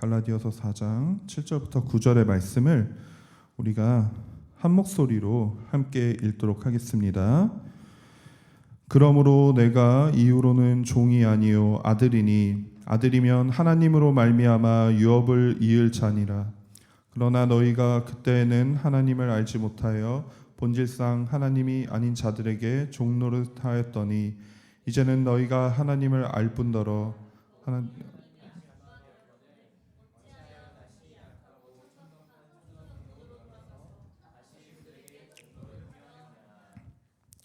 갈라디아서 4장 7절부터 9절의 말씀을 우리가 한 목소리로 함께 읽도록 하겠습니다. 그러므로 내가 이후로는 종이 아니요 아들이니 아들이면 하나님으로 말미암아 유업을 이을 자니라. 그러나 너희가 그때에는 하나님을 알지 못하여 본질상 하나님이 아닌 자들에게 종노릇하였더니 이제는 너희가 하나님을 알 뿐더러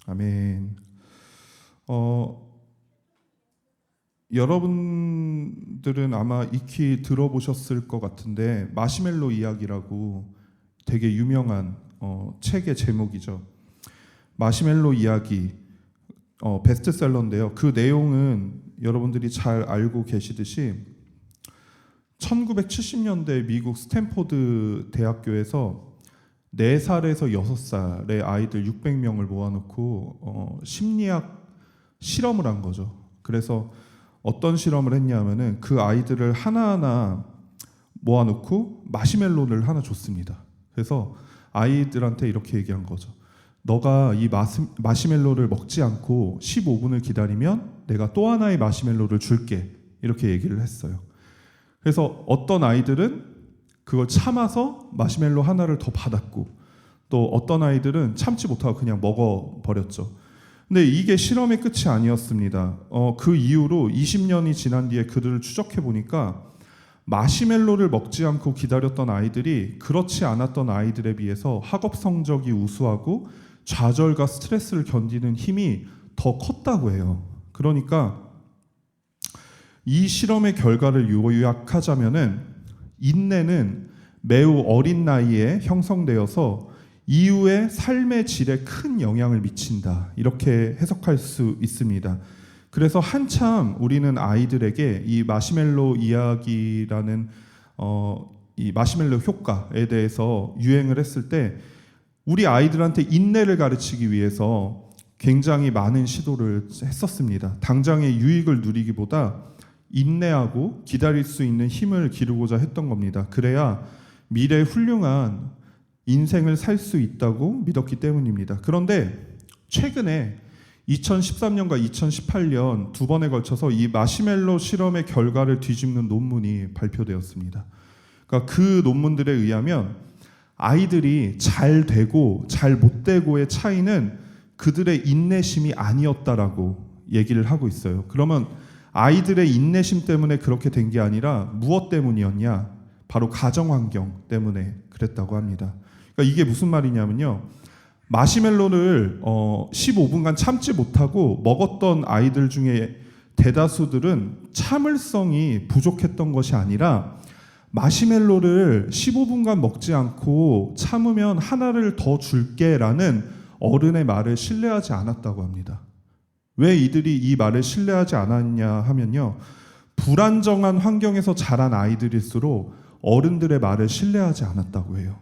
아멘. 여러분들은 아마 익히 들어보셨을 것 같은데 마시멜로 이야기라고 되게 유명한 책의 제목이죠. 마시멜로 이야기 베스트셀러인데요. 그 내용은 여러분들이 잘 알고 계시듯이 1970년대 미국 스탠포드 대학교에서 4살에서 6살의 아이들 600명을 모아놓고 심리학 실험을 한 거죠. 그래서 어떤 실험을 했냐면은 그 아이들을 하나하나 모아놓고 마시멜로를 하나 줬습니다. 그래서 아이들한테 이렇게 얘기한 거죠. 너가 이 마시멜로를 먹지 않고 15분을 기다리면 내가 또 하나의 마시멜로를 줄게. 이렇게 얘기를 했어요. 그래서 어떤 아이들은 그걸 참아서 마시멜로 하나를 더 받았고 또 어떤 아이들은 참지 못하고 그냥 먹어버렸죠. 근데 이게 실험의 끝이 아니었습니다. 그 이후로 20년이 지난 뒤에 그들을 추적해 보니까 마시멜로를 먹지 않고 기다렸던 아이들이 그렇지 않았던 아이들에 비해서 학업 성적이 우수하고 좌절과 스트레스를 견디는 힘이 더 컸다고 해요. 그러니까 이 실험의 결과를 요약하자면은 인내는 매우 어린 나이에 형성되어서 이후의 삶의 질에 큰 영향을 미친다. 이렇게 해석할 수 있습니다. 그래서 한참 우리는 아이들에게 이 마시멜로 이야기라는 이 마시멜로 효과에 대해서 유행을 했을 때 우리 아이들한테 인내를 가르치기 위해서 굉장히 많은 시도를 했었습니다. 당장의 유익을 누리기보다 인내하고 기다릴 수 있는 힘을 기르고자 했던 겁니다. 그래야 미래 훌륭한 인생을 살 수 있다고 믿었기 때문입니다. 그런데 최근에 2013년과 2018년 두 번에 걸쳐서 이 마시멜로 실험의 결과를 뒤집는 논문이 발표되었습니다. 그러니까 그 논문들에 의하면 아이들이 잘 되고 잘 못 되고의 차이는 그들의 인내심이 아니었다라고 얘기를 하고 있어요. 그러면 아이들의 인내심 때문에 그렇게 된 게 아니라 무엇 때문이었냐? 바로 가정환경 때문에 그랬다고 합니다. 그러니까 이게 무슨 말이냐면요. 마시멜로를 15분간 참지 못하고 먹었던 아이들 중에 대다수들은 참을성이 부족했던 것이 아니라 마시멜로를 15분간 먹지 않고 참으면 하나를 더 줄게라는 어른의 말을 신뢰하지 않았다고 합니다. 왜 이들이 이 말을 신뢰하지 않았냐 하면요. 불안정한 환경에서 자란 아이들일수록 어른들의 말을 신뢰하지 않았다고 해요.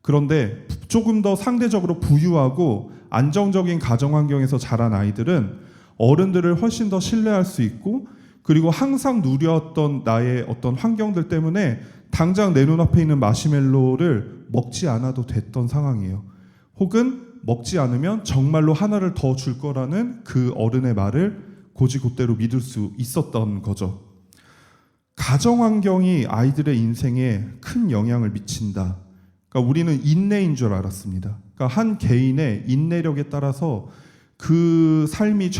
그런데 조금 더 상대적으로 부유하고 안정적인 가정 환경에서 자란 아이들은 어른들을 훨씬 더 신뢰할 수 있고 그리고 항상 누렸던 나의 어떤 환경들 때문에 당장 내 눈앞에 있는 마시멜로를 먹지 않아도 됐던 상황이에요. 혹은 먹지 않으면 정말로 하나를 더 줄 거라는 그 어른의 말을 곧이곧대로 믿을 수 있었던 거죠. 가정 환경이 아이들의 인생에 큰 영향을 미친다. 그러니까 우리는 인내인 줄 알았습니다. 그러니까 한 개인의 인내력에 따라서 그 삶이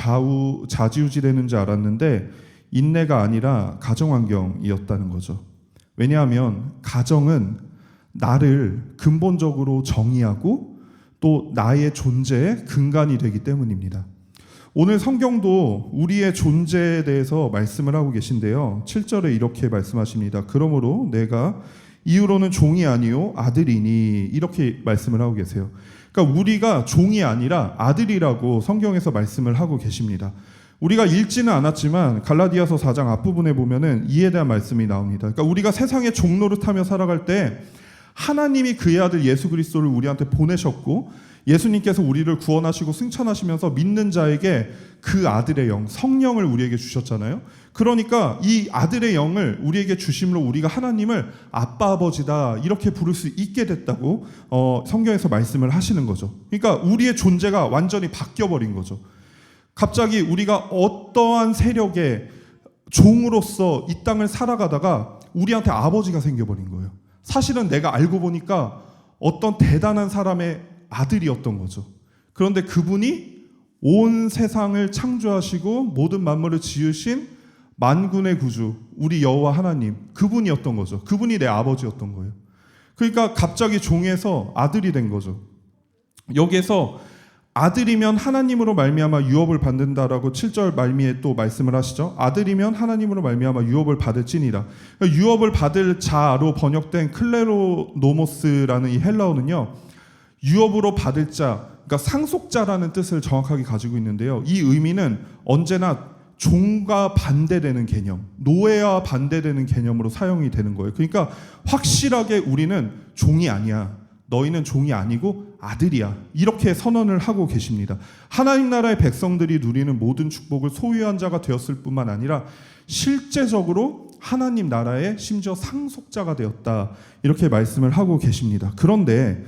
좌지우지되는 줄 알았는데 인내가 아니라 가정 환경이었다는 거죠. 왜냐하면 가정은 나를 근본적으로 정의하고 또 나의 존재의 근간이 되기 때문입니다. 오늘 성경도 우리의 존재에 대해서 말씀을 하고 계신데요. 7절에 이렇게 말씀하십니다. 그러므로 내가 이후로는 종이 아니요 아들이니 이렇게 말씀을 하고 계세요. 그러니까 우리가 종이 아니라 아들이라고 성경에서 말씀을 하고 계십니다. 우리가 읽지는 않았지만 갈라디아서 4장 앞부분에 보면은 이에 대한 말씀이 나옵니다. 그러니까 우리가 세상에 종노릇하며 살아갈 때 하나님이 그의 아들 예수 그리스도를 우리한테 보내셨고 예수님께서 우리를 구원하시고 승천하시면서 믿는 자에게 그 아들의 영, 성령을 우리에게 주셨잖아요. 그러니까 이 아들의 영을 우리에게 주심으로 우리가 하나님을 아빠 아버지다 이렇게 부를 수 있게 됐다고 성경에서 말씀을 하시는 거죠. 그러니까 우리의 존재가 완전히 바뀌어버린 거죠. 갑자기 우리가 어떠한 세력의 종으로서 이 땅을 살아가다가 우리한테 아버지가 생겨버린 거예요. 사실은 내가 알고 보니까 어떤 대단한 사람의 아들이었던 거죠. 그런데 그분이 온 세상을 창조하시고 모든 만물을 지으신 만군의 구주, 우리 여호와 하나님, 그분이었던 거죠. 그분이 내 아버지였던 거예요. 그러니까 갑자기 종에서 아들이 된 거죠. 여기에서 아들이면 하나님으로 말미암아 유업을 받는다라고 7절 말미에 또 말씀을 하시죠. 아들이면 하나님으로 말미암아 유업을 받을지니라. 유업을 받을 자로 번역된 클레로노모스라는 이 헬라어는요, 유업으로 받을 자, 그러니까 상속자라는 뜻을 정확하게 가지고 있는데요. 이 의미는 언제나 종과 반대되는 개념, 노예와 반대되는 개념으로 사용이 되는 거예요. 그러니까 확실하게 우리는 종이 아니야. 너희는 종이 아니고 아들이야. 이렇게 선언을 하고 계십니다. 하나님 나라의 백성들이 누리는 모든 축복을 소유한 자가 되었을 뿐만 아니라 실제적으로 하나님 나라의 심지어 상속자가 되었다. 이렇게 말씀을 하고 계십니다. 그런데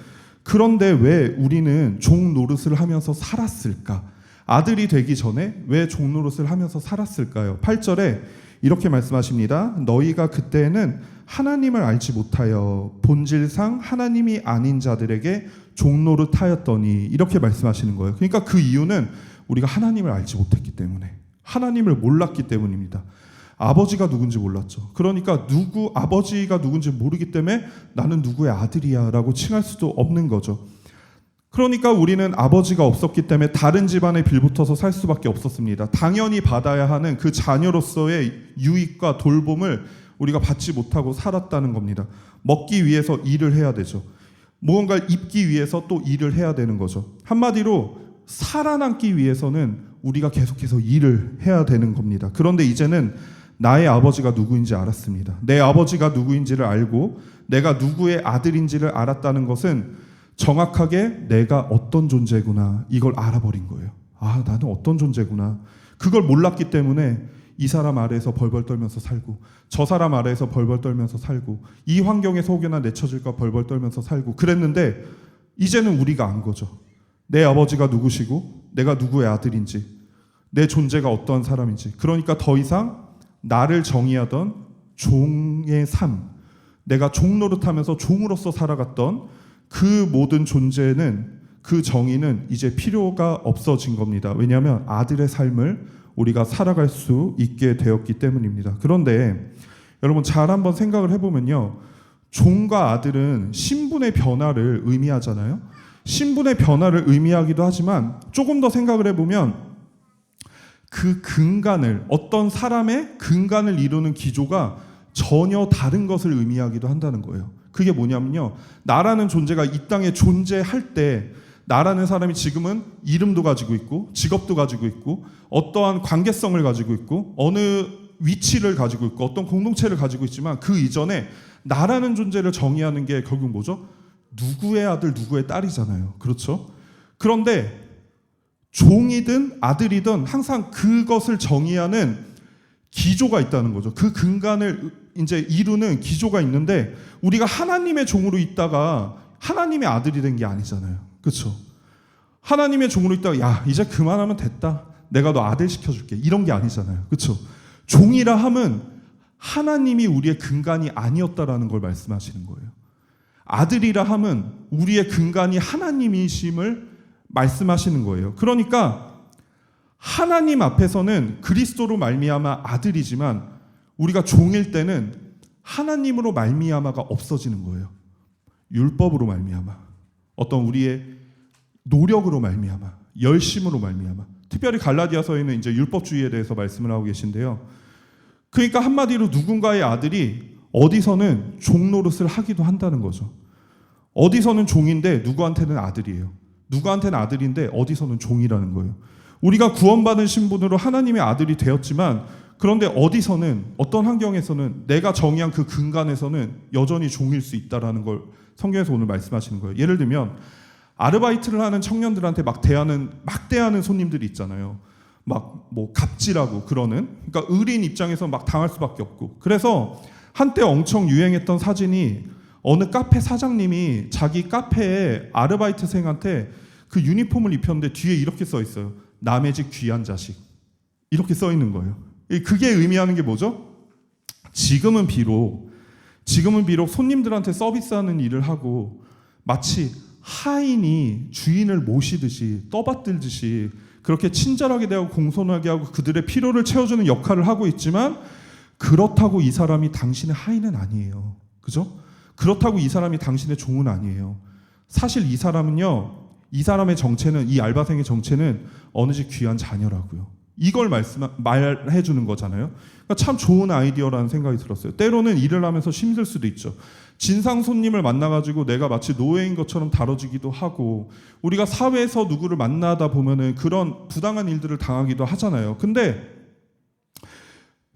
왜 우리는 종 노릇을 하면서 살았을까? 아들이 되기 전에 왜 종 노릇을 하면서 살았을까요? 8절에 이렇게 말씀하십니다. 너희가 그때는 하나님을 알지 못하여 본질상 하나님이 아닌 자들에게 종 노릇하였더니, 이렇게 말씀하시는 거예요. 그러니까 그 이유는 우리가 하나님을 알지 못했기 때문에, 하나님을 몰랐기 때문입니다. 아버지가 누군지 몰랐죠. 그러니까 아버지가 누군지 모르기 때문에 나는 누구의 아들이야 라고 칭할 수도 없는 거죠. 그러니까 우리는 아버지가 없었기 때문에 다른 집안에 빌붙어서 살 수밖에 없었습니다. 당연히 받아야 하는 그 자녀로서의 유익과 돌봄을 우리가 받지 못하고 살았다는 겁니다. 먹기 위해서 일을 해야 되죠. 무언가를 입기 위해서 또 일을 해야 되는 거죠. 한마디로 살아남기 위해서는 우리가 계속해서 일을 해야 되는 겁니다. 그런데 이제는 나의 아버지가 누구인지 알았습니다. 내 아버지가 누구인지를 알고 내가 누구의 아들인지를 알았다는 것은 정확하게 내가 어떤 존재구나, 이걸 알아버린 거예요. 아, 나는 어떤 존재구나. 그걸 몰랐기 때문에 이 사람 아래에서 벌벌 떨면서 살고, 저 사람 아래에서 벌벌 떨면서 살고, 이 환경에서 혹여나 내쳐질까 벌벌 떨면서 살고 그랬는데, 이제는 우리가 안 거죠. 내 아버지가 누구시고 내가 누구의 아들인지, 내 존재가 어떠한 사람인지. 그러니까 더 이상 나를 정의하던 종의 삶, 내가 종 노릇하면서 종으로서 살아갔던 그 모든 존재는, 그 정의는 이제 필요가 없어진 겁니다. 왜냐하면 아들의 삶을 우리가 살아갈 수 있게 되었기 때문입니다. 그런데 여러분 잘 한번 생각을 해보면요, 종과 아들은 신분의 변화를 의미하잖아요. 신분의 변화를 의미하기도 하지만 조금 더 생각을 해보면 그 근간을, 어떤 사람의 근간을 이루는 기조가 전혀 다른 것을 의미하기도 한다는 거예요. 그게 뭐냐면요, 나라는 존재가 이 땅에 존재할 때 나라는 사람이 지금은 이름도 가지고 있고 직업도 가지고 있고 어떠한 관계성을 가지고 있고 어느 위치를 가지고 있고 어떤 공동체를 가지고 있지만, 그 이전에 나라는 존재를 정의하는 게 결국 뭐죠? 누구의 아들 누구의 딸이잖아요. 그렇죠? 그런데 종이든 아들이든 항상 그것을 정의하는 기조가 있다는 거죠. 그 근간을 이제 이루는 기조가 있는데, 우리가 하나님의 종으로 있다가 하나님의 아들이 된 게 아니잖아요. 그렇죠? 하나님의 종으로 있다가 야, 이제 그만하면 됐다, 내가 너 아들 시켜줄게, 이런 게 아니잖아요. 그렇죠? 종이라 함은 하나님이 우리의 근간이 아니었다라는 걸 말씀하시는 거예요. 아들이라 함은 우리의 근간이 하나님이심을 말씀하시는 거예요. 그러니까 하나님 앞에서는 그리스도로 말미암아 아들이지만, 우리가 종일 때는 하나님으로 말미암아가 없어지는 거예요. 율법으로 말미암아, 어떤 우리의 노력으로 말미암아, 열심으로 말미암아. 특별히 갈라디아서에는 이제 율법주의에 대해서 말씀을 하고 계신데요. 그러니까 한마디로 누군가의 아들이 어디서는 종 노릇을 하기도 한다는 거죠. 어디서는 종인데 누구한테는 아들이에요. 누구한테는 아들인데 어디서는 종이라는 거예요. 우리가 구원받은 신분으로 하나님의 아들이 되었지만, 그런데 어디서는, 어떤 환경에서는 내가 정의한 그 근간에서는 여전히 종일 수 있다라는 걸 성경에서 오늘 말씀하시는 거예요. 예를 들면 아르바이트를 하는 청년들한테 막 대하는 손님들이 있잖아요. 막 뭐 갑질하고 그러는, 그러니까 의리인 입장에서 막 당할 수밖에 없고. 그래서 한때 엄청 유행했던 사진이 어느 카페 사장님이 자기 카페에 아르바이트생한테 그 유니폼을 입혔는데 뒤에 이렇게 써 있어요. 남의 집 귀한 자식. 이렇게 써 있는 거예요. 그게 의미하는 게 뭐죠? 지금은 비록 손님들한테 서비스하는 일을 하고 마치 하인이 주인을 모시듯이 떠받들듯이 그렇게 친절하게 대하고 공손하게 하고 그들의 필요를 채워주는 역할을 하고 있지만, 그렇다고 이 사람이 당신의 하인은 아니에요. 그죠? 그렇다고 이 사람이 당신의 종은 아니에요. 사실 이 사람은요, 이 사람의 정체는, 이 알바생의 정체는 어느 집 귀한 자녀라고요. 이걸 말해 주는 거잖아요. 그러니까 참 좋은 아이디어라는 생각이 들었어요. 때로는 일을 하면서 힘들 수도 있죠. 진상 손님을 만나가지고 내가 마치 노예인 것처럼 다뤄지기도 하고, 우리가 사회에서 누구를 만나다 보면은 그런 부당한 일들을 당하기도 하잖아요. 근데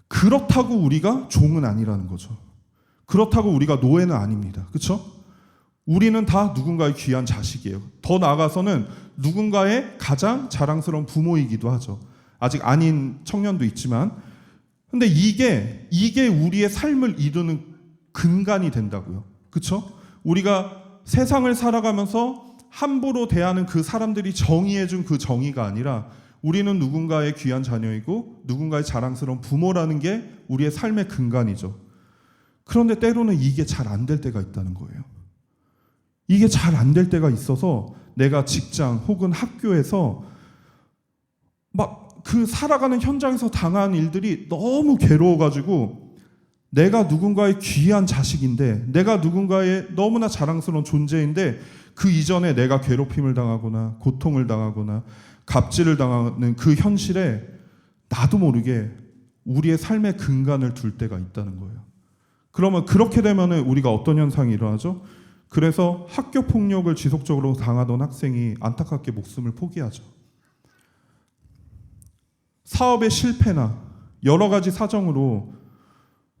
그렇다고 우리가 종은 아니라는 거죠. 그렇다고 우리가 노예는 아닙니다. 그렇죠? 우리는 다 누군가의 귀한 자식이에요. 더 나아가서는 누군가의 가장 자랑스러운 부모이기도 하죠. 아직 아닌 청년도 있지만. 근데 이게 우리의 삶을 이루는 근간이 된다고요. 그렇죠? 우리가 세상을 살아가면서 함부로 대하는 그 사람들이 정의해준 그 정의가 아니라, 우리는 누군가의 귀한 자녀이고 누군가의 자랑스러운 부모라는 게 우리의 삶의 근간이죠. 그런데 때로는 이게 잘 안 될 때가 있다는 거예요. 이게 잘 안 될 때가 있어서 내가 직장 혹은 학교에서 막 그 살아가는 현장에서 당한 일들이 너무 괴로워가지고, 내가 누군가의 귀한 자식인데, 내가 누군가의 너무나 자랑스러운 존재인데, 그 이전에 내가 괴롭힘을 당하거나 고통을 당하거나 갑질을 당하는 그 현실에 나도 모르게 우리의 삶의 근간을 둘 때가 있다는 거예요. 그러면 그렇게 되면 우리가 어떤 현상이 일어나죠? 그래서 학교 폭력을 지속적으로 당하던 학생이 안타깝게 목숨을 포기하죠. 사업의 실패나 여러 가지 사정으로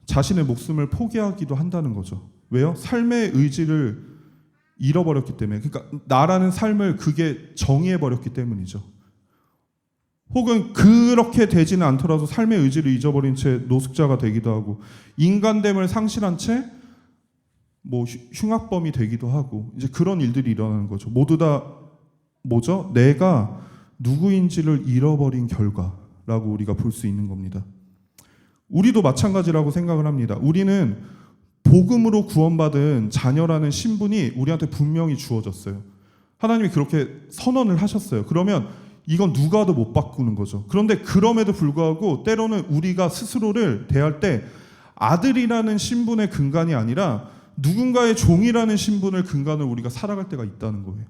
자신의 목숨을 포기하기도 한다는 거죠. 왜요? 삶의 의지를 잃어버렸기 때문에. 그러니까 나라는 삶을 그게 정의해버렸기 때문이죠. 혹은 그렇게 되지는 않더라도 삶의 의지를 잊어버린 채 노숙자가 되기도 하고, 인간됨을 상실한 채 뭐 흉악범이 되기도 하고, 이제 그런 일들이 일어나는 거죠. 모두 다 뭐죠? 내가 누구인지를 잃어버린 결과라고 우리가 볼 수 있는 겁니다. 우리도 마찬가지라고 생각을 합니다. 우리는 복음으로 구원받은 자녀라는 신분이 우리한테 분명히 주어졌어요. 하나님이 그렇게 선언을 하셨어요. 그러면 이건 누가도 못 바꾸는 거죠. 그런데 그럼에도 불구하고 때로는 우리가 스스로를 대할 때 아들이라는 신분의 근간이 아니라 누군가의 종이라는 신분을 근간으로 우리가 살아갈 때가 있다는 거예요.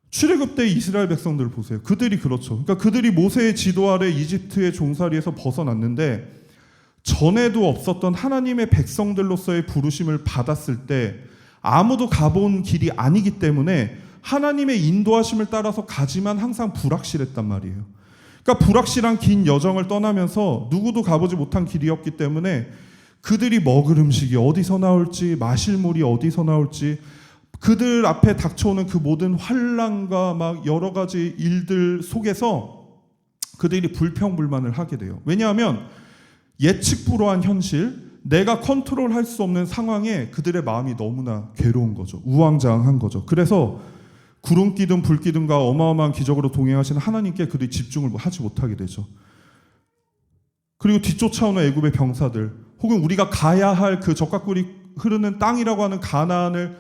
출애굽 때 이스라엘 백성들 보세요. 그들이 그렇죠. 그러니까 그들이 모세의 지도 아래 이집트의 종살이에서 벗어났는데, 전에도 없었던 하나님의 백성들로서의 부르심을 받았을 때 아무도 가본 길이 아니기 때문에 하나님의 인도하심을 따라서 가지만 항상 불확실했단 말이에요. 그러니까 불확실한 긴 여정을 떠나면서 누구도 가보지 못한 길이었기 때문에 그들이 먹을 음식이 어디서 나올지, 마실 물이 어디서 나올지, 그들 앞에 닥쳐오는 그 모든 환난과 막 여러 가지 일들 속에서 그들이 불평불만을 하게 돼요. 왜냐하면 예측 불허한 현실, 내가 컨트롤할 수 없는 상황에 그들의 마음이 너무나 괴로운 거죠. 우왕좌왕한 거죠. 그래서 구름 기둥, 불 기둥과 어마어마한 기적으로 동행하시는 하나님께 그들이 집중을 하지 못하게 되죠. 그리고 뒤쫓아오는 애굽의 병사들, 혹은 우리가 가야 할 그 젖과 꿀이 흐르는 땅이라고 하는 가나안을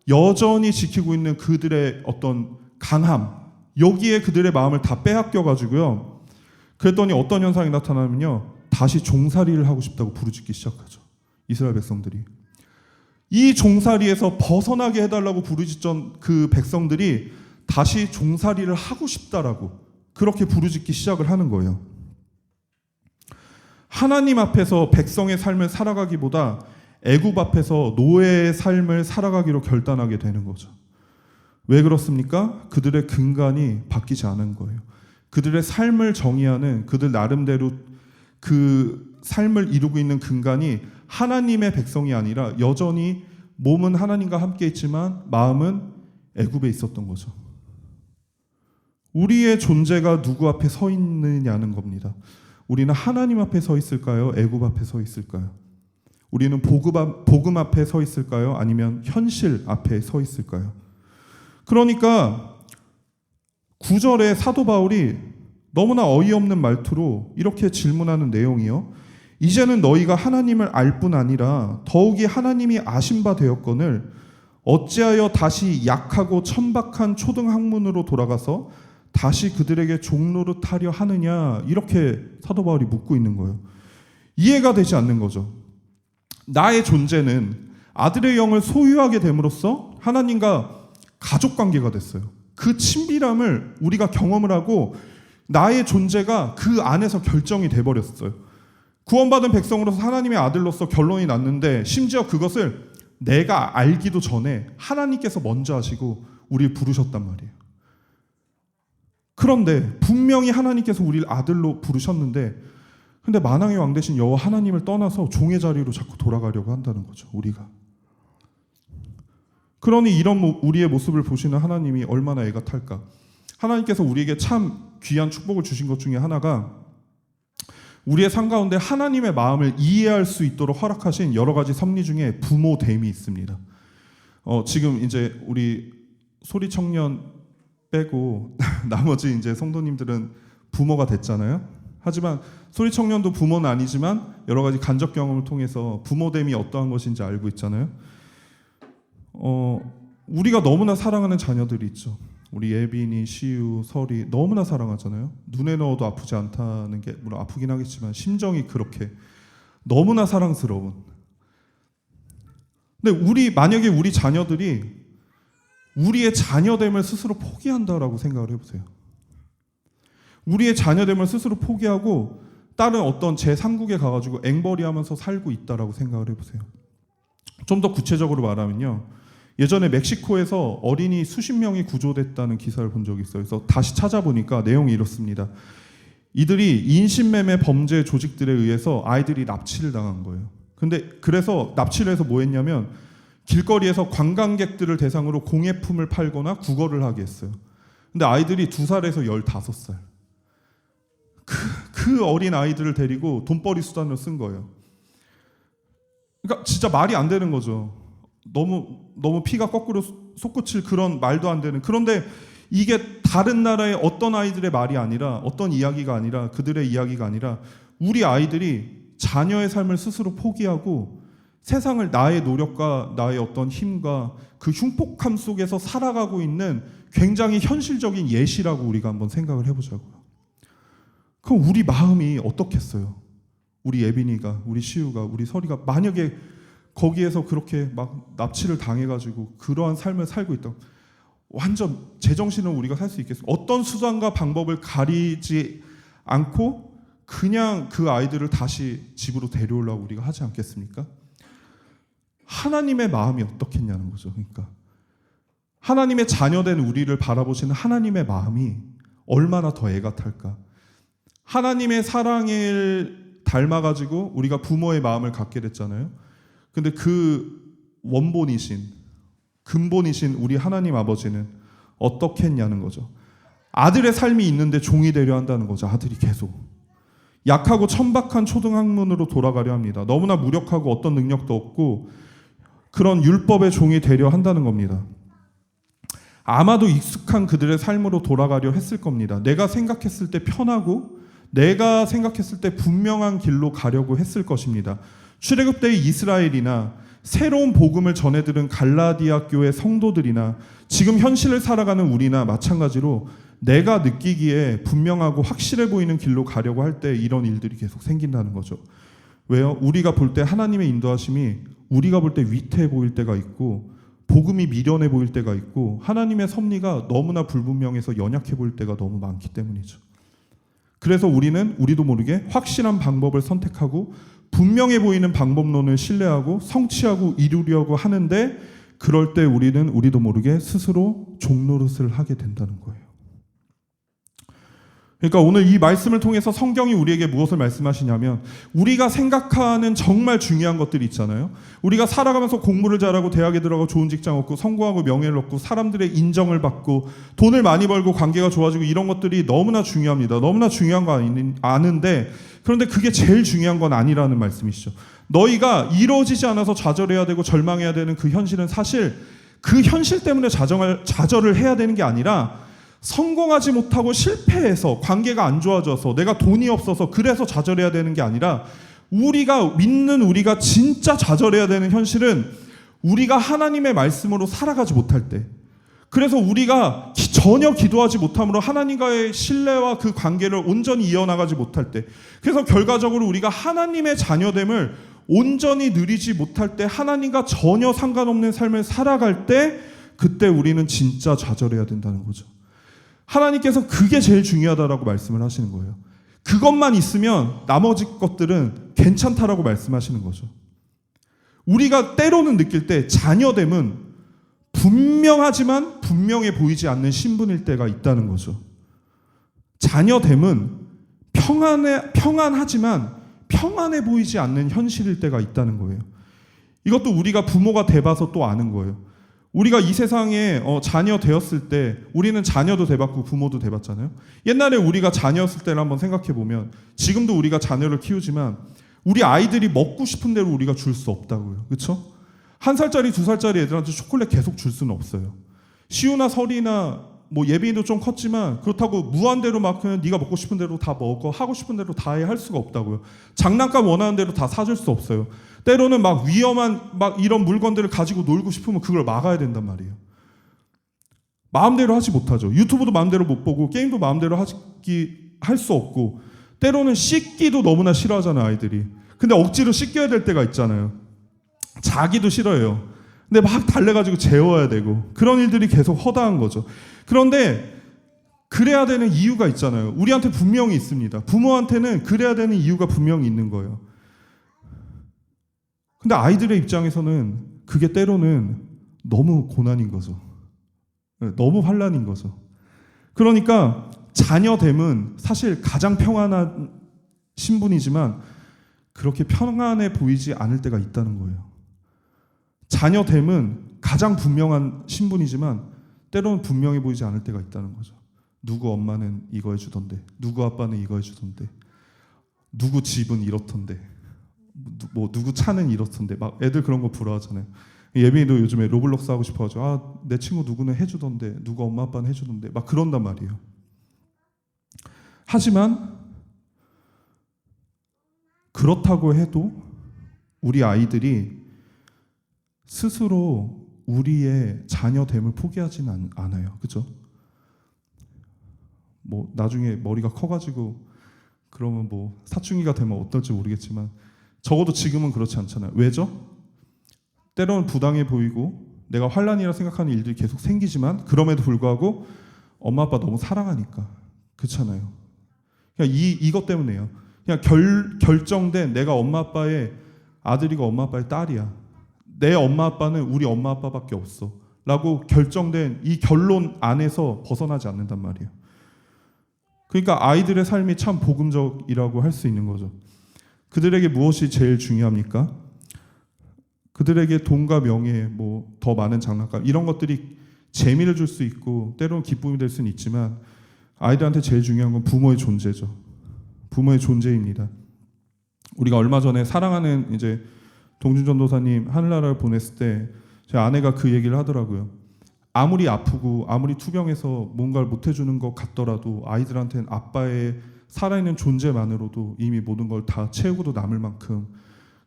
여전히 지키고 있는 그들의 어떤 강함, 여기에 그들의 마음을 다 빼앗겨가지고요. 그랬더니 어떤 현상이 나타나면요, 다시 종살이를 하고 싶다고 부르짖기 시작하죠. 이스라엘 백성들이. 이 종살이에서 벗어나게 해달라고 부르짖던 그 백성들이 다시 종살이를 하고 싶다라고 그렇게 부르짖기 시작을 하는 거예요. 하나님 앞에서 백성의 삶을 살아가기보다 애굽 앞에서 노예의 삶을 살아가기로 결단하게 되는 거죠. 왜 그렇습니까? 그들의 근간이 바뀌지 않은 거예요. 그들의 삶을 정의하는 그들 나름대로 그 삶을 이루고 있는 근간이 하나님의 백성이 아니라 여전히 몸은 하나님과 함께 있지만 마음은 애굽에 있었던 거죠. 우리의 존재가 누구 앞에 서 있느냐는 겁니다. 우리는 하나님 앞에 서 있을까요? 애굽 앞에 서 있을까요? 우리는 복음 앞에 서 있을까요? 아니면 현실 앞에 서 있을까요? 그러니까 9절에 사도 바울이 너무나 어이없는 말투로 이렇게 질문하는 내용이요. 이제는 너희가 하나님을 알 뿐 아니라 더욱이 하나님이 아신 바 되었거늘 어찌하여 다시 약하고 천박한 초등학문으로 돌아가서 다시 그들에게 종노릇하려 하느냐, 이렇게 사도 바울이 묻고 있는 거예요. 이해가 되지 않는 거죠. 나의 존재는 아들의 영을 소유하게 됨으로써 하나님과 가족관계가 됐어요. 그 친밀함을 우리가 경험을 하고 나의 존재가 그 안에서 결정이 돼버렸어요. 구원받은 백성으로서 하나님의 아들로서 결론이 났는데, 심지어 그것을 내가 알기도 전에 하나님께서 먼저 하시고 우리를 부르셨단 말이에요. 그런데 분명히 하나님께서 우리를 아들로 부르셨는데, 근데 만왕의 왕 되신 여호와 하나님을 떠나서 종의 자리로 자꾸 돌아가려고 한다는 거죠, 우리가. 그러니 이런 우리의 모습을 보시는 하나님이 얼마나 애가 탈까. 하나님께서 우리에게 참 귀한 축복을 주신 것 중에 하나가 우리의 삶 가운데 하나님의 마음을 이해할 수 있도록 허락하신 여러 가지 섭리 중에 부모됨이 있습니다. 지금 이제 우리 소리 청년 빼고 나머지 이제 성도님들은 부모가 됐잖아요. 하지만 소리 청년도 부모는 아니지만 여러 가지 간접 경험을 통해서 부모됨이 어떠한 것인지 알고 있잖아요. 우리가 너무나 사랑하는 자녀들이 있죠. 우리 예빈이, 시우, 설이 너무나 사랑하잖아요. 눈에 넣어도 아프지 않다는 게 물론 아프긴 하겠지만 심정이 그렇게 너무나 사랑스러운. 근데 만약에 우리 자녀들이 우리의 자녀됨을 스스로 포기한다라고 생각을 해보세요. 우리의 자녀됨을 스스로 포기하고 다른 어떤 제3국에 가가지고 앵벌이하면서 살고 있다라고 생각을 해보세요. 좀 더 구체적으로 말하면요. 예전에 멕시코에서 어린이 수십 명이 구조됐다는 기사를 본 적이 있어요. 그래서 다시 찾아보니까 내용이 이렇습니다. 이들이 인신매매 범죄 조직들에 의해서 아이들이 납치를 당한 거예요. 근데 그래서 납치를 해서 뭐 했냐면 길거리에서 관광객들을 대상으로 공예품을 팔거나 구걸을 하게 했어요. 근데 아이들이 2살에서 15살. 그 어린 아이들을 데리고 돈벌이 수단으로 쓴 거예요. 그러니까 진짜 말이 안 되는 거죠. 너무 피가 거꾸로 솟구칠 그런 말도 안 되는. 그런데 이게 다른 나라의 어떤 아이들의 말이 아니라, 어떤 이야기가 아니라, 그들의 이야기가 아니라 우리 아이들이 자녀의 삶을 스스로 포기하고 세상을 나의 노력과 나의 어떤 힘과 그 흉폭함 속에서 살아가고 있는 굉장히 현실적인 예시라고 우리가 한번 생각을 해보자고요. 그럼 우리 마음이 어떻겠어요? 우리 예빈이가, 우리 시우가, 우리 설이가 만약에 거기에서 그렇게 막 납치를 당해가지고 그러한 삶을 살고 있다. 완전 제정신을 우리가 살 수 있겠어요? 어떤 수단과 방법을 가리지 않고 그냥 그 아이들을 다시 집으로 데려오려고 우리가 하지 않겠습니까? 하나님의 마음이 어떻겠냐는 거죠. 그러니까 하나님의 자녀된 우리를 바라보시는 하나님의 마음이 얼마나 더 애가 탈까. 하나님의 사랑을 닮아가지고 우리가 부모의 마음을 갖게 됐잖아요. 근데 그 원본이신, 근본이신 우리 하나님 아버지는 어떻게 했냐는 거죠. 아들의 삶이 있는데 종이 되려 한다는 거죠. 아들이 계속 약하고 천박한 초등학문으로 돌아가려 합니다. 너무나 무력하고 어떤 능력도 없고 그런 율법의 종이 되려 한다는 겁니다. 아마도 익숙한 그들의 삶으로 돌아가려 했을 겁니다. 내가 생각했을 때 편하고 내가 생각했을 때 분명한 길로 가려고 했을 것입니다. 출애굽 때의 이스라엘이나 새로운 복음을 전해들은 갈라디아 교회 성도들이나 지금 현실을 살아가는 우리나 마찬가지로 내가 느끼기에 분명하고 확실해 보이는 길로 가려고 할 때 이런 일들이 계속 생긴다는 거죠. 왜요? 우리가 볼 때 하나님의 인도하심이 우리가 볼 때 위태해 보일 때가 있고 복음이 미련해 보일 때가 있고 하나님의 섭리가 너무나 불분명해서 연약해 보일 때가 너무 많기 때문이죠. 그래서 우리도 모르게 확실한 방법을 선택하고 분명해 보이는 방법론을 신뢰하고 성취하고 이루려고 하는데 그럴 때 우리도 모르게 스스로 종노릇을 하게 된다는 거예요. 그러니까 오늘 이 말씀을 통해서 성경이 우리에게 무엇을 말씀하시냐면 우리가 생각하는 정말 중요한 것들이 있잖아요. 우리가 살아가면서 공부를 잘하고 대학에 들어가고 좋은 직장 얻고 성공하고 명예를 얻고 사람들의 인정을 받고 돈을 많이 벌고 관계가 좋아지고 이런 것들이 너무나 중요합니다. 너무나 중요한 거 아는데 그런데 그게 제일 중요한 건 아니라는 말씀이시죠. 너희가 이루어지지 않아서 좌절해야 되고 절망해야 되는 그 현실은 사실 그 현실 때문에 좌절을 해야 되는 게 아니라 성공하지 못하고 실패해서 관계가 안 좋아져서 내가 돈이 없어서 그래서 좌절해야 되는 게 아니라 우리가 믿는 우리가 진짜 좌절해야 되는 현실은 우리가 하나님의 말씀으로 살아가지 못할 때, 그래서 우리가 전혀 기도하지 못함으로 하나님과의 신뢰와 그 관계를 온전히 이어나가지 못할 때, 그래서 결과적으로 우리가 하나님의 자녀됨을 온전히 누리지 못할 때, 하나님과 전혀 상관없는 삶을 살아갈 때, 그때 우리는 진짜 좌절해야 된다는 거죠. 하나님께서 그게 제일 중요하다라고 말씀을 하시는 거예요. 그것만 있으면 나머지 것들은 괜찮다라고 말씀하시는 거죠. 우리가 때로는 느낄 때 자녀됨은 분명하지만 분명해 보이지 않는 신분일 때가 있다는 거죠. 자녀됨은 평안하지만 평안해 보이지 않는 현실일 때가 있다는 거예요. 이것도 우리가 부모가 돼봐서 또 아는 거예요. 우리가 이 세상에 자녀 되었을 때 우리는 자녀도 돼봤고 부모도 돼봤잖아요. 옛날에 우리가 자녀였을 때를 한번 생각해 보면 지금도 우리가 자녀를 키우지만 우리 아이들이 먹고 싶은 대로 우리가 줄 수 없다고요. 그렇죠? 1살짜리 2살짜리 애들한테 초콜릿 계속 줄 수는 없어요. 시우나 설이나 뭐 예빈이도 좀 컸지만 그렇다고 무한대로 막 그냥 네가 먹고 싶은 대로 다 먹어 하고 싶은 대로 다 해 할 수가 없다고요. 장난감 원하는 대로 다 사줄 수 없어요. 때로는 막 위험한 막 이런 물건들을 가지고 놀고 싶으면 그걸 막아야 된단 말이에요. 마음대로 하지 못하죠. 유튜브도 마음대로 못 보고 게임도 마음대로 할 수 없고 때로는 씻기도 너무나 싫어하잖아요, 아이들이. 근데 억지로 씻겨야 될 때가 있잖아요. 자기도 싫어해요. 근데 막 달래가지고 재워야 되고 그런 일들이 계속 허다한 거죠. 그런데 그래야 되는 이유가 있잖아요. 우리한테 분명히 있습니다. 부모한테는 그래야 되는 이유가 분명히 있는 거예요. 근데 아이들의 입장에서는 그게 때로는 너무 고난인 거죠. 너무 환난인 거죠. 그러니까 자녀됨은 사실 가장 평안한 신분이지만 그렇게 평안해 보이지 않을 때가 있다는 거예요. 자녀됨은 가장 분명한 신분이지만 때로는 분명해 보이지 않을 때가 있다는 거죠. 누구 엄마는 이거 해주던데, 누구 아빠는 이거 해주던데, 누구 집은 이렇던데, 뭐 누구 차는 이렇던데, 막 애들 그런 거 부러워하잖아요. 예빈이도 요즘에 로블록스 하고 싶어가지고 내 친구 누구는 해주던데, 누구 엄마 아빠는 해주던데, 막 그런단 말이에요. 하지만 그렇다고 해도 우리 아이들이 스스로 우리의 자녀됨을 포기하지는 않아요. 그죠? 뭐 나중에 머리가 커가지고 그러면 뭐 사춘기가 되면 어떨지 모르겠지만 적어도 지금은 그렇지 않잖아요. 왜죠? 때로는 부당해 보이고 내가 환난이라 생각하는 일들이 계속 생기지만 그럼에도 불구하고 엄마 아빠 너무 사랑하니까 그렇잖아요. 그냥 이것 때문에요. 그냥 결정된 내가 엄마 아빠의 아들이고 엄마 아빠의 딸이야. 내 엄마 아빠는 우리 엄마 아빠밖에 없어 라고 결정된 이 결론 안에서 벗어나지 않는단 말이에요. 그러니까 아이들의 삶이 참 복음적이라고 할 수 있는 거죠. 그들에게 무엇이 제일 중요합니까? 그들에게 돈과 명예, 뭐 더 많은 장난감 이런 것들이 재미를 줄 수 있고 때로는 기쁨이 될 수는 있지만 아이들한테 제일 중요한 건 부모의 존재죠. 부모의 존재입니다. 우리가 얼마 전에 사랑하는 이제 동준 전도사님 하늘나라를 보냈을 때 제 아내가 그 얘기를 하더라고요. 아무리 아프고 아무리 투병해서 뭔가를 못 해주는 것 같더라도 아이들한테는 아빠의 살아있는 존재만으로도 이미 모든 걸 다 채우고도 남을 만큼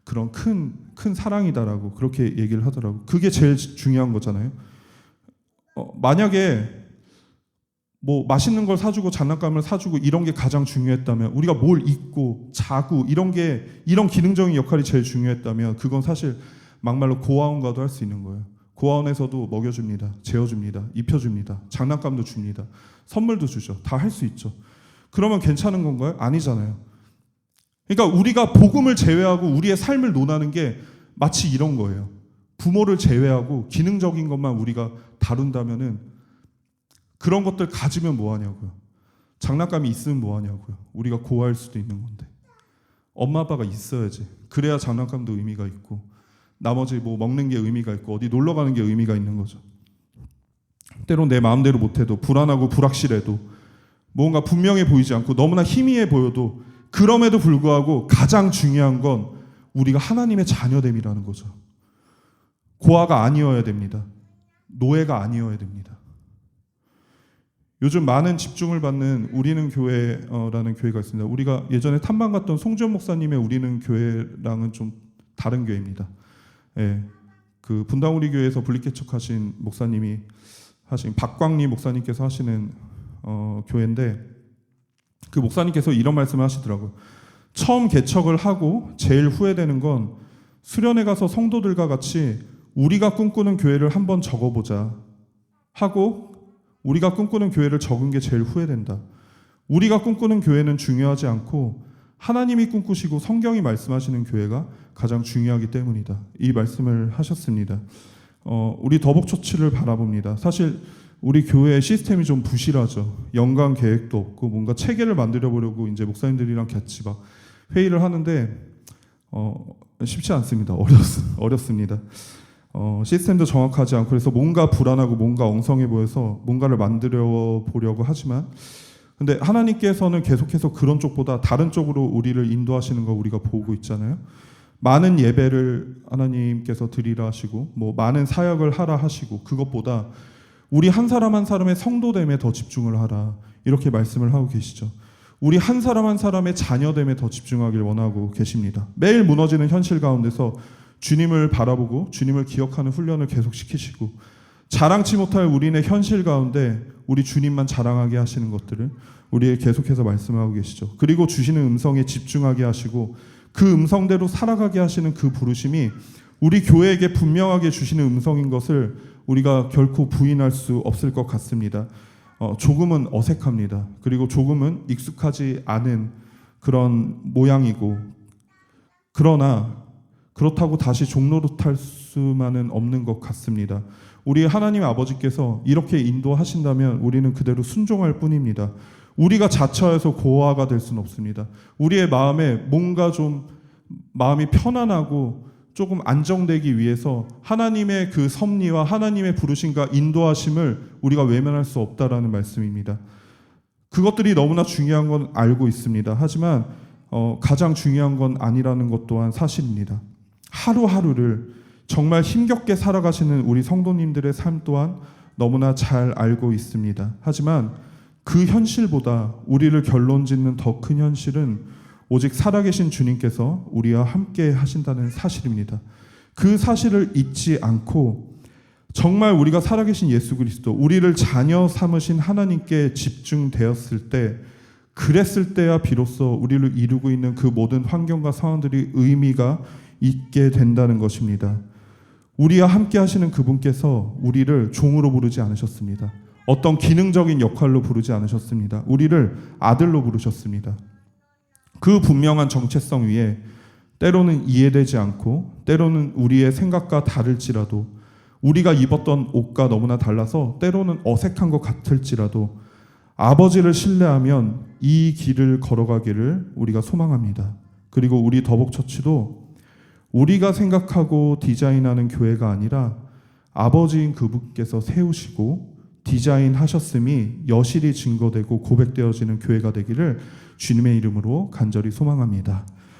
그런 큰 사랑이다라고 그렇게 얘기를 하더라고요. 그게 제일 중요한 거잖아요. 만약에 뭐 맛있는 걸 사주고 장난감을 사주고 이런 게 가장 중요했다면 우리가 뭘 입고 자고 이런 기능적인 역할이 제일 중요했다면 그건 사실 막말로 고아원과도 할 수 있는 거예요. 고아원에서도 먹여줍니다. 재워줍니다. 입혀줍니다. 장난감도 줍니다. 선물도 주죠. 다 할 수 있죠. 그러면 괜찮은 건가요? 아니잖아요. 그러니까 우리가 복음을 제외하고 우리의 삶을 논하는 게 마치 이런 거예요. 부모를 제외하고 기능적인 것만 우리가 다룬다면은 그런 것들 가지면 뭐 하냐고요. 장난감이 있으면 뭐하냐고요. 우리가 고아일 수도 있는 건데. 엄마 아빠가 있어야지. 그래야 장난감도 의미가 있고 나머지 뭐 먹는 게 의미가 있고 어디 놀러 가는 게 의미가 있는 거죠. 때론 내 마음대로 못해도 불안하고 불확실해도 뭔가 분명해 보이지 않고 너무나 희미해 보여도 그럼에도 불구하고 가장 중요한 건 우리가 하나님의 자녀됨이라는 거죠. 고아가 아니어야 됩니다. 노예가 아니어야 됩니다. 요즘 많은 집중을 받는 우리는 교회라는 교회가 있습니다. 우리가 예전에 탐방 갔던 송지현 목사님의 우리는 교회랑은 좀 다른 교회입니다. 예, 그 분당우리 교회에서 분리개척하신 목사님이 하신 박광리 목사님께서 하시는 교회인데 그 목사님께서 이런 말씀을 하시더라고요. 처음 개척을 하고 제일 후회되는 건 수련회 가서 성도들과 같이 우리가 꿈꾸는 교회를 한번 적어보자 하고 우리가 꿈꾸는 교회를 적은 게 제일 후회된다. 우리가 꿈꾸는 교회는 중요하지 않고 하나님이 꿈꾸시고 성경이 말씀하시는 교회가 가장 중요하기 때문이다. 이 말씀을 하셨습니다. 우리 더복처치를 바라봅니다. 사실 우리 교회 시스템이 좀 부실하죠. 연간 계획도 없고 뭔가 체계를 만들어 보려고 이제 목사님들이랑 같이 막 회의를 하는데 쉽지 않습니다. 어렵습니다. 시스템도 정확하지 않고 그래서 뭔가 불안하고 뭔가 엉성해 보여서 뭔가를 만들어 보려고 하지만 근데 하나님께서는 계속해서 그런 쪽보다 다른 쪽으로 우리를 인도하시는 거 우리가 보고 있잖아요. 많은 예배를 하나님께서 드리라 하시고 뭐 많은 사역을 하라 하시고 그것보다 우리 한 사람 한 사람의 성도됨에 더 집중을 하라 이렇게 말씀을 하고 계시죠. 우리 한 사람 한 사람의 자녀됨에 더 집중하길 원하고 계십니다. 매일 무너지는 현실 가운데서 주님을 바라보고 주님을 기억하는 훈련을 계속 시키시고 자랑치 못할 우리네 현실 가운데 우리 주님만 자랑하게 하시는 것들을 우리에게 계속해서 말씀하고 계시죠. 그리고 주시는 음성에 집중하게 하시고 그 음성대로 살아가게 하시는 그 부르심이 우리 교회에게 분명하게 주시는 음성인 것을 우리가 결코 부인할 수 없을 것 같습니다. 조금은 어색합니다. 그리고 조금은 익숙하지 않은 그런 모양이고 그러나 그렇다고 다시 종노릇할 수만은 없는 것 같습니다. 우리 하나님 아버지께서 이렇게 인도하신다면 우리는 그대로 순종할 뿐입니다. 우리가 자처해서 고아가 될 수는 없습니다. 우리의 마음에 뭔가 좀 마음이 편안하고 조금 안정되기 위해서 하나님의 그 섭리와 하나님의 부르심과 인도하심을 우리가 외면할 수 없다라는 말씀입니다. 그것들이 너무나 중요한 건 알고 있습니다. 하지만 가장 중요한 건 아니라는 것 또한 사실입니다. 하루하루를 정말 힘겹게 살아가시는 우리 성도님들의 삶 또한 너무나 잘 알고 있습니다. 하지만 그 현실보다 우리를 결론짓는 더 큰 현실은 오직 살아계신 주님께서 우리와 함께 하신다는 사실입니다. 그 사실을 잊지 않고 정말 우리가 살아계신 예수 그리스도, 우리를 자녀 삼으신 하나님께 집중되었을 때 그랬을 때야 비로소 우리를 이루고 있는 그 모든 환경과 상황들이 의미가 있게 된다는 것입니다. 우리와 함께 하시는 그분께서 우리를 종으로 부르지 않으셨습니다. 어떤 기능적인 역할로 부르지 않으셨습니다. 우리를 아들로 부르셨습니다. 그 분명한 정체성 위에 때로는 이해되지 않고 때로는 우리의 생각과 다를지라도 우리가 입었던 옷과 너무나 달라서 때로는 어색한 것 같을지라도 아버지를 신뢰하면 이 길을 걸어가기를 우리가 소망합니다. 그리고 우리 더복처치도 우리가 생각하고 디자인하는 교회가 아니라 아버지인 그분께서 세우시고 디자인하셨음이 여실히 증거되고 고백되어지는 교회가 되기를 주님의 이름으로 간절히 소망합니다.